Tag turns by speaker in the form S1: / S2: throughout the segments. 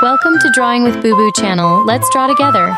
S1: Welcome to Drawing with Boo Boo channel. Let's draw together.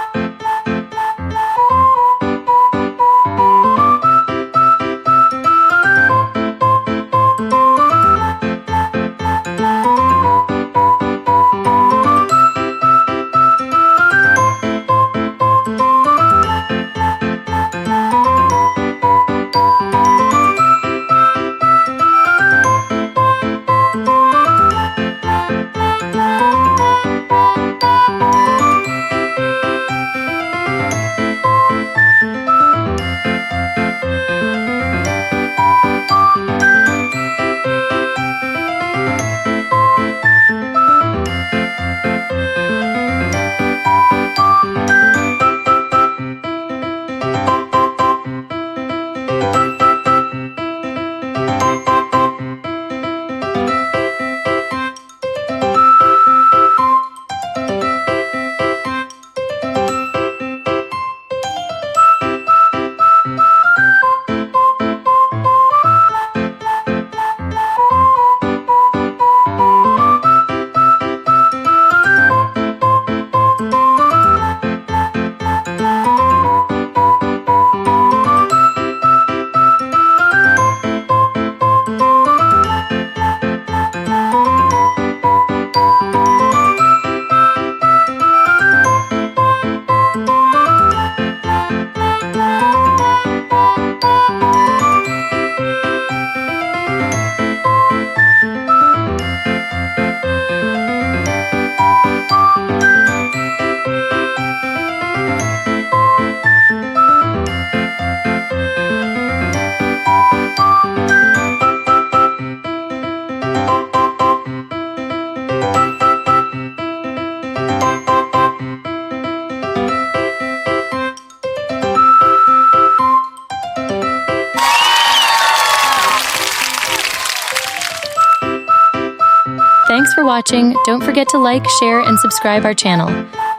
S1: Thanks for watching. Don't forget to like, share, and subscribe our channel.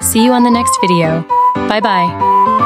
S1: See you on the next video. Bye-bye.